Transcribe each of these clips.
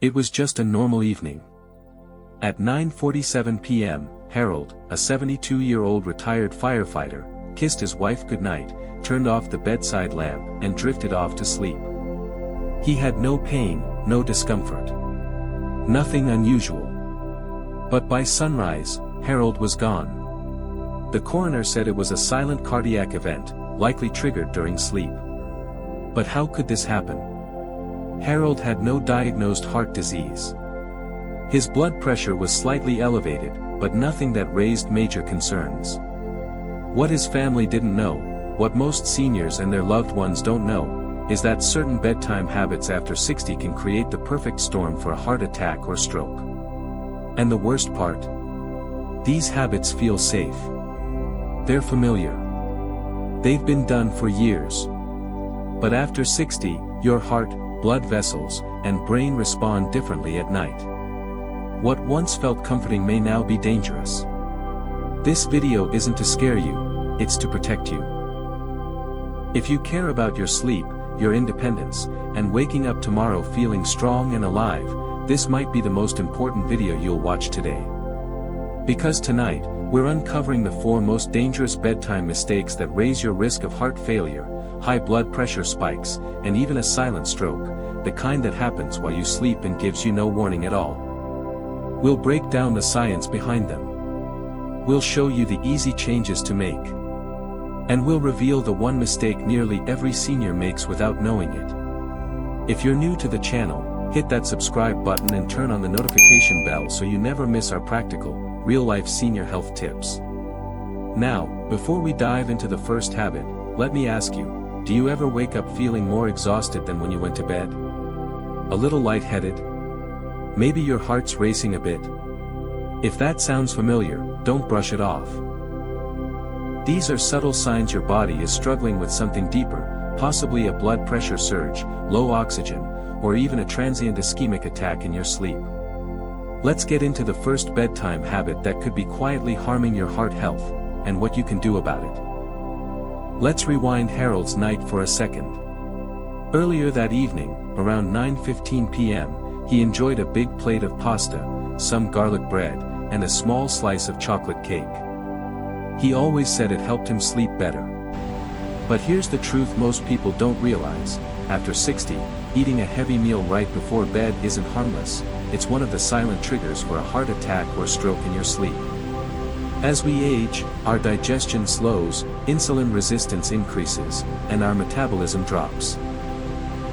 It was just a normal evening. At 9:47 p.m., Harold, a 72-year-old retired firefighter, kissed his wife goodnight, turned off the bedside lamp, and drifted off to sleep. He had no pain, no discomfort. Nothing unusual. But by sunrise, Harold was gone. The coroner said it was a silent cardiac event, likely triggered during sleep. But how could this happen? Harold had no diagnosed heart disease. His blood pressure was slightly elevated, but nothing that raised major concerns. What his family didn't know, what most seniors and their loved ones don't know, is that certain bedtime habits after 60 can create the perfect storm for a heart attack or stroke. And the worst part? These habits feel safe. They're familiar. They've been done for years. But after 60, your heart, blood vessels, and brain respond differently at night. What once felt comforting may now be dangerous. This video isn't to scare you, it's to protect you. If you care about your sleep, your independence, and waking up tomorrow feeling strong and alive, this might be the most important video you'll watch today. Because tonight, we're uncovering the 4 most dangerous bedtime mistakes that raise your risk of heart failure, high blood pressure spikes, and even a silent stroke, the kind that happens while you sleep and gives you no warning at all. We'll break down the science behind them. We'll show you the easy changes to make. And we'll reveal the one mistake nearly every senior makes without knowing it. If you're new to the channel, hit that subscribe button and turn on the notification bell so you never miss our practical, real-life senior health tips. Now, before we dive into the first habit, let me ask you, do you ever wake up feeling more exhausted than when you went to bed? A little lightheaded? Maybe your heart's racing a bit? If that sounds familiar, don't brush it off. These are subtle signs your body is struggling with something deeper, possibly a blood pressure surge, low oxygen, or even a transient ischemic attack in your sleep. Let's get into the first bedtime habit that could be quietly harming your heart health, and what you can do about it. Let's rewind Harold's night for a second. Earlier that evening, around 9:15 p.m., he enjoyed a big plate of pasta, some garlic bread, and a small slice of chocolate cake. He always said it helped him sleep better. But here's the truth most people don't realize: after 60, eating a heavy meal right before bed isn't harmless, it's one of the silent triggers for a heart attack or stroke in your sleep. As we age, our digestion slows, insulin resistance increases, and our metabolism drops.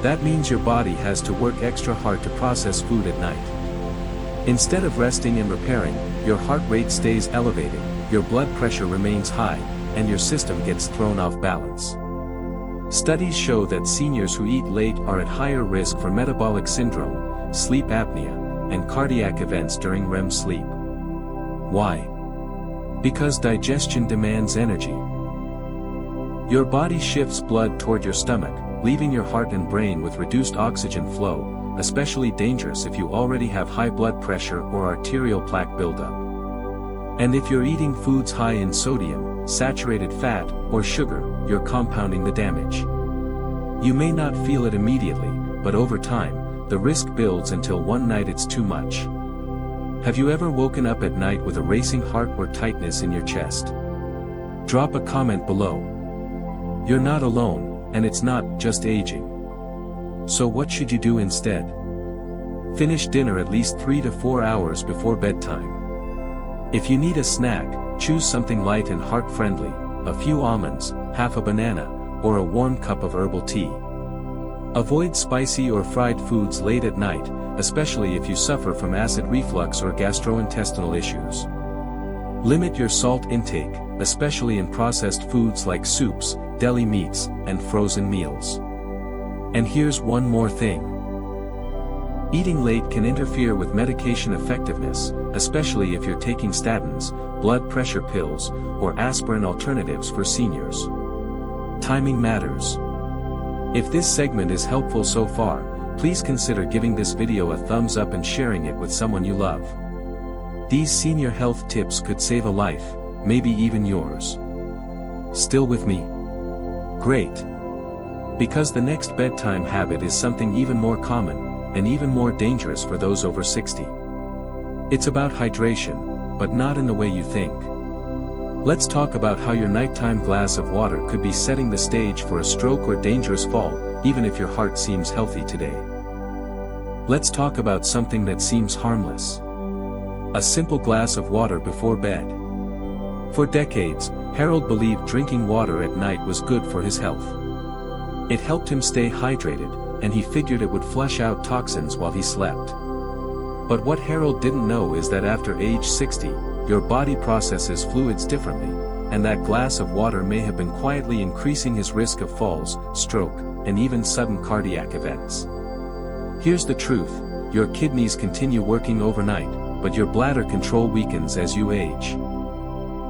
That means your body has to work extra hard to process food at night. Instead of resting and repairing, your heart rate stays elevated, your blood pressure remains high, and your system gets thrown off balance. Studies show that seniors who eat late are at higher risk for metabolic syndrome, sleep apnea, and cardiac events during REM sleep. Why? Because digestion demands energy. Your body shifts blood toward your stomach, leaving your heart and brain with reduced oxygen flow, especially dangerous if you already have high blood pressure or arterial plaque buildup. And if you're eating foods high in sodium, saturated fat, or sugar, you're compounding the damage. You may not feel it immediately, but over time, the risk builds until one night it's too much. Have you ever woken up at night with a racing heart or tightness in your chest? Drop a comment below. You're not alone, and it's not just aging. So what should you do instead? Finish dinner at least 3 to 4 hours before bedtime. If you need a snack, choose something light and heart-friendly, a few almonds, half a banana, or a warm cup of herbal tea. Avoid spicy or fried foods late at night, especially if you suffer from acid reflux or gastrointestinal issues. Limit your salt intake, especially in processed foods like soups, deli meats, and frozen meals. And here's one more thing. Eating late can interfere with medication effectiveness, especially if you're taking statins, blood pressure pills, or aspirin alternatives for seniors. Timing matters. If this segment is helpful so far, please consider giving this video a thumbs up and sharing it with someone you love. These senior health tips could save a life, maybe even yours. Still with me? Great. Because the next bedtime habit is something even more common, and even more dangerous for those over 60. It's about hydration, but not in the way you think. Let's talk about how your nighttime glass of water could be setting the stage for a stroke or dangerous fall, even if your heart seems healthy today. Let's talk about something that seems harmless. A simple glass of water before bed. For decades, Harold believed drinking water at night was good for his health. It helped him stay hydrated, and he figured it would flush out toxins while he slept. But what Harold didn't know is that after age 60, your body processes fluids differently, and that glass of water may have been quietly increasing his risk of falls, stroke, and even sudden cardiac events. Here's the truth: your kidneys continue working overnight, but your bladder control weakens as you age.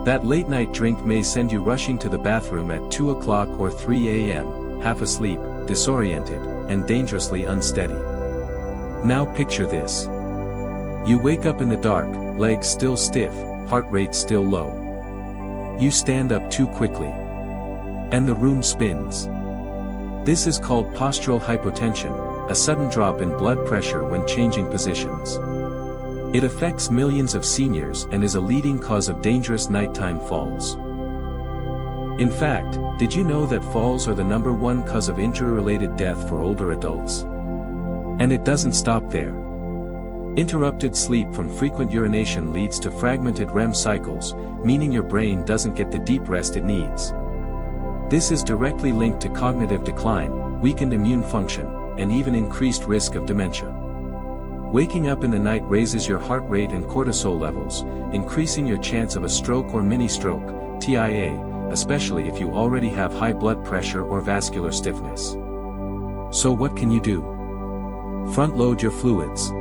That late-night drink may send you rushing to the bathroom at 2 o'clock or 3 a.m., half asleep, disoriented, and dangerously unsteady. Now picture this. You wake up in the dark, legs still stiff, heart rate still low. You stand up too quickly. And the room spins. This is called postural hypotension, a sudden drop in blood pressure when changing positions. It affects millions of seniors and is a leading cause of dangerous nighttime falls. In fact, did you know that falls are the #1 cause of injury-related death for older adults? And it doesn't stop there. Interrupted sleep from frequent urination leads to fragmented REM cycles, meaning your brain doesn't get the deep rest it needs. This is directly linked to cognitive decline, weakened immune function, and even increased risk of dementia. Waking up in the night raises your heart rate and cortisol levels, increasing your chance of a stroke or mini-stroke, TIA, especially if you already have high blood pressure or vascular stiffness. So what can you do? Front-load your fluids.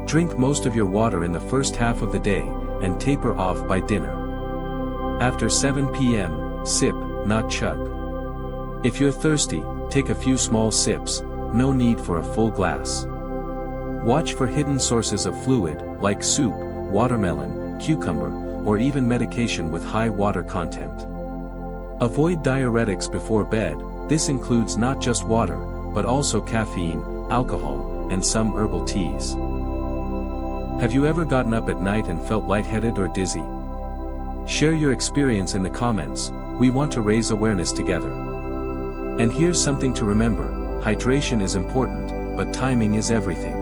Drink most of your water in the first half of the day, and taper off by dinner. After 7 p.m., sip, not chug. If you're thirsty, take a few small sips, no need for a full glass. Watch for hidden sources of fluid, like soup, watermelon, cucumber, or even medication with high water content. Avoid diuretics before bed. This includes not just water, but also caffeine, alcohol, and some herbal teas. Have you ever gotten up at night and felt lightheaded or dizzy? Share your experience in the comments. We want to raise awareness together. And here's something to remember: hydration is important, but timing is everything.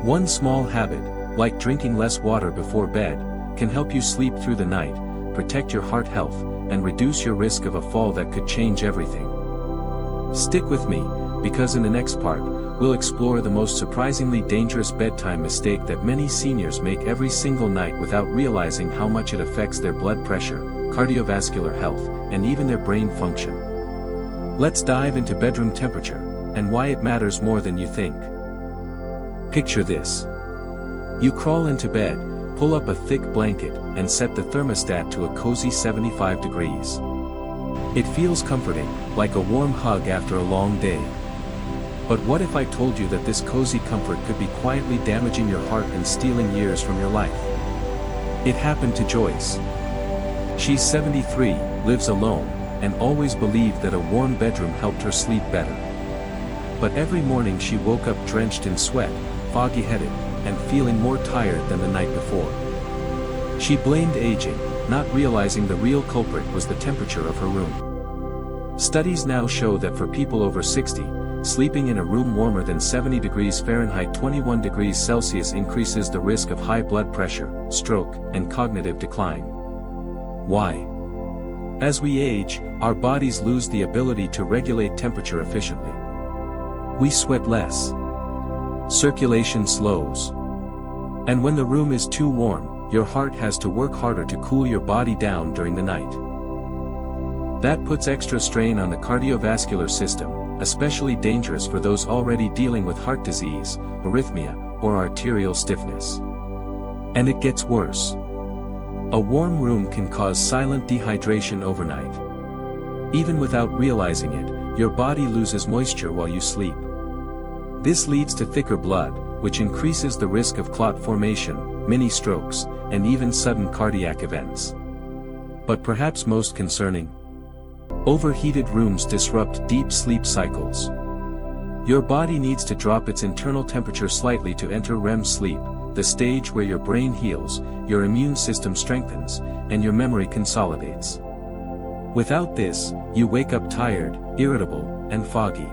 One small habit, like drinking less water before bed, can help you sleep through the night, protect your heart health, and reduce your risk of a fall that could change everything. Stick with me, because in the next part, we'll explore the most surprisingly dangerous bedtime mistake that many seniors make every single night without realizing how much it affects their blood pressure, cardiovascular health, and even their brain function. Let's dive into bedroom temperature, and why it matters more than you think. Picture this. You crawl into bed, pull up a thick blanket, and set the thermostat to a cozy 75 degrees. It feels comforting, like a warm hug after a long day. But what if I told you that this cozy comfort could be quietly damaging your heart and stealing years from your life? It happened to Joyce. She's 73, lives alone, and always believed that a warm bedroom helped her sleep better. But every morning she woke up drenched in sweat, foggy-headed, and feeling more tired than the night before. She blamed aging, not realizing the real culprit was the temperature of her room. Studies now show that for people over 60, sleeping in a room warmer than 70 degrees Fahrenheit 21 degrees Celsius increases the risk of high blood pressure, stroke, and cognitive decline. Why? As we age, our bodies lose the ability to regulate temperature efficiently. We sweat less. Circulation slows. And when the room is too warm, your heart has to work harder to cool your body down during the night. That puts extra strain on the cardiovascular system, especially dangerous for those already dealing with heart disease, arrhythmia, or arterial stiffness. And it gets worse. A warm room can cause silent dehydration overnight. Even without realizing it, your body loses moisture while you sleep. This leads to thicker blood, which increases the risk of clot formation, mini-strokes, and even sudden cardiac events. But perhaps most concerning, overheated rooms disrupt deep sleep cycles. Your body needs to drop its internal temperature slightly to enter REM sleep, the stage where your brain heals, your immune system strengthens, and your memory consolidates. Without this, you wake up tired, irritable, and foggy.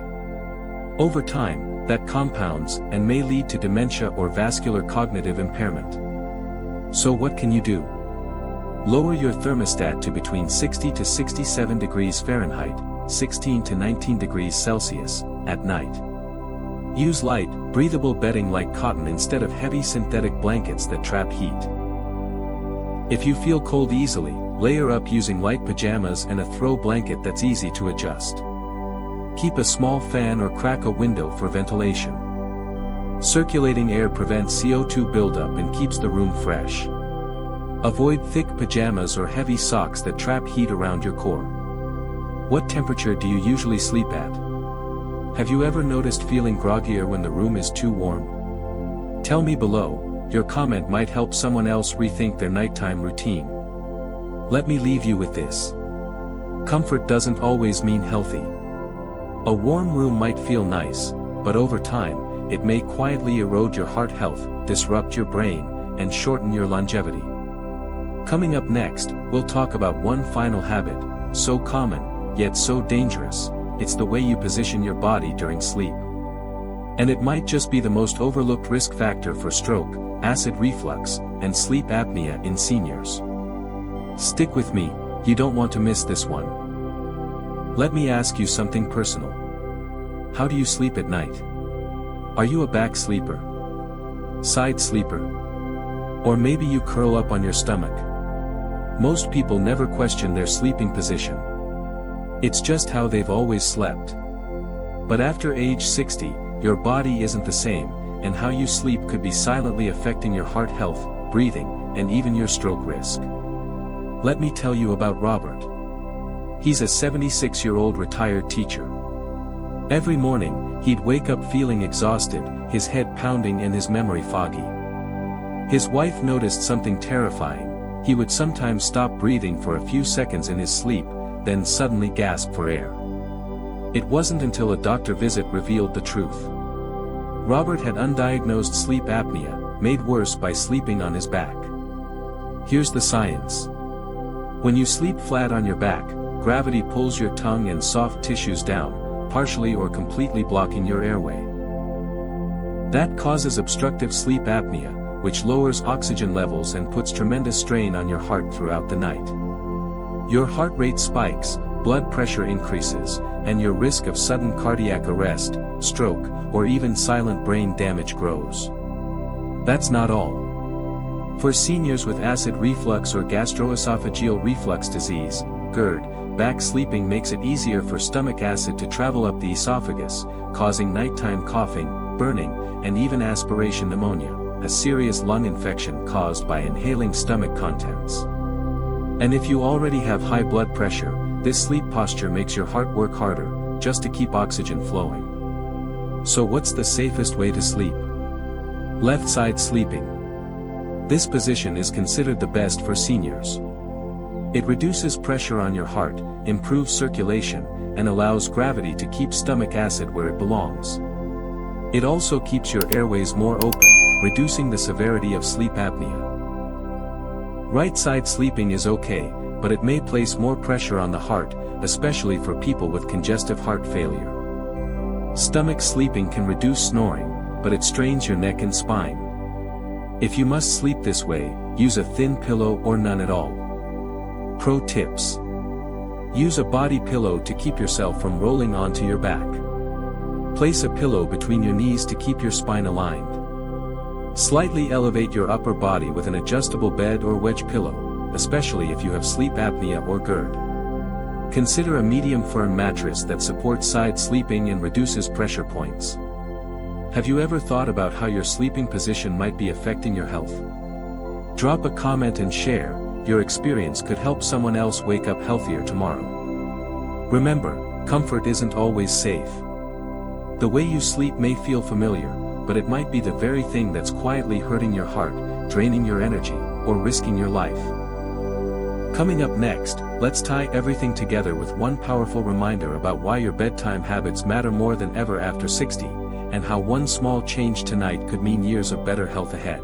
Over time, that compounds and may lead to dementia or vascular cognitive impairment. So what can you do? Lower your thermostat to between 60 to 67 degrees Fahrenheit, 16 to 19 degrees Celsius, at night. Use light, breathable bedding like cotton instead of heavy synthetic blankets that trap heat. If you feel cold easily, layer up using light pajamas and a throw blanket that's easy to adjust. Keep a small fan or crack a window for ventilation. Circulating air prevents CO2 buildup and keeps the room fresh. Avoid thick pajamas or heavy socks that trap heat around your core. What temperature do you usually sleep at? Have you ever noticed feeling groggier when the room is too warm? Tell me below, your comment might help someone else rethink their nighttime routine. Let me leave you with this. Comfort doesn't always mean healthy. A warm room might feel nice, but over time, it may quietly erode your heart health, disrupt your brain, and shorten your longevity. Coming up next, we'll talk about one final habit, so common, yet so dangerous. It's the way you position your body during sleep. And it might just be the most overlooked risk factor for stroke, acid reflux, and sleep apnea in seniors. Stick with me, you don't want to miss this one. Let me ask you something personal. How do you sleep at night? Are you a back sleeper? Side sleeper? Or maybe you curl up on your stomach? Most people never question their sleeping position. It's just how they've always slept. But after age 60, your body isn't the same, and how you sleep could be silently affecting your heart health, breathing, and even your stroke risk. Let me tell you about Robert. He's a 76-year-old retired teacher. Every morning, he'd wake up feeling exhausted, his head pounding and his memory foggy. His wife noticed something terrifying. He would sometimes stop breathing for a few seconds in his sleep, then suddenly gasp for air. It wasn't until a doctor visit revealed the truth. Robert had undiagnosed sleep apnea, made worse by sleeping on his back. Here's the science. When you sleep flat on your back, gravity pulls your tongue and soft tissues down, partially or completely blocking your airway. That causes obstructive sleep apnea, which lowers oxygen levels and puts tremendous strain on your heart throughout the night. Your heart rate spikes, blood pressure increases, and your risk of sudden cardiac arrest, stroke, or even silent brain damage grows. That's not all. For seniors with acid reflux or gastroesophageal reflux disease, GERD, back sleeping makes it easier for stomach acid to travel up the esophagus, causing nighttime coughing, burning, and even aspiration pneumonia, a serious lung infection caused by inhaling stomach contents. And if you already have high blood pressure, this sleep posture makes your heart work harder, just to keep oxygen flowing. So what's the safest way to sleep? Left side sleeping. This position is considered the best for seniors. It reduces pressure on your heart, improves circulation, and allows gravity to keep stomach acid where it belongs. It also keeps your airways more open, reducing the severity of sleep apnea. Right side sleeping is okay, but it may place more pressure on the heart, especially for people with congestive heart failure. Stomach sleeping can reduce snoring, but it strains your neck and spine. If you must sleep this way, use a thin pillow or none at all. Pro tips. Use a body pillow to keep yourself from rolling onto your back. Place a pillow between your knees to keep your spine aligned. Slightly elevate your upper body with an adjustable bed or wedge pillow, especially if you have sleep apnea or GERD. Consider a medium firm mattress that supports side sleeping and reduces pressure points. Have you ever thought about how your sleeping position might be affecting your health? Drop a comment and share. Your experience could help someone else wake up healthier tomorrow. Remember, comfort isn't always safe. The way you sleep may feel familiar, but it might be the very thing that's quietly hurting your heart, draining your energy, or risking your life. Coming up next, Let's tie everything together with one powerful reminder about why your bedtime habits matter more than ever after 60, and how one small change tonight could mean years of better health ahead.